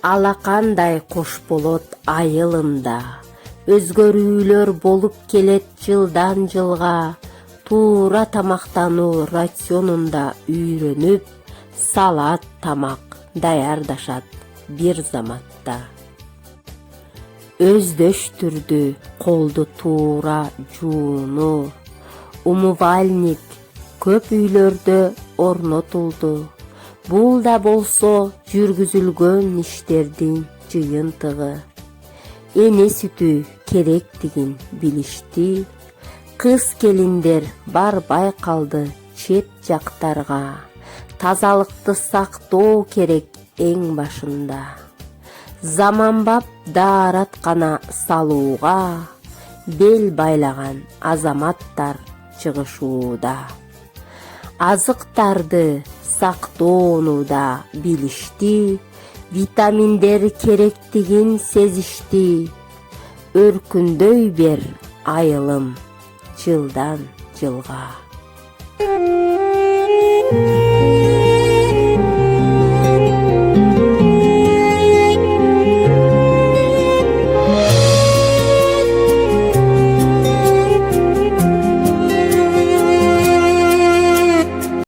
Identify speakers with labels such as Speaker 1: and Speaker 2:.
Speaker 1: Алакандай кош болот айылында, өзгөрүүлөр болуп келет жылдан жылга, туура тамактануу рационунда үйрөнүп, салат тамак даярдашат бир заматта. Өздөштүрдү колду туура жууну, умывальник көп үйлөрдө орнотулду. Бул да болсо жүргүзүлгөн иштердин жыйынтыгы. Эне сүтү керектигин билишти, кыз келиндер барбай калды чет жактарга. Тазалыкты сактоо керек эң башында. Заманбап даараткана салууга бел байлаган азаматтар чыгышууда. Азыктарды сактоону да билишти, витаминдер керектигин сезишти. Өркүндөй бер айылым жылдан жылга.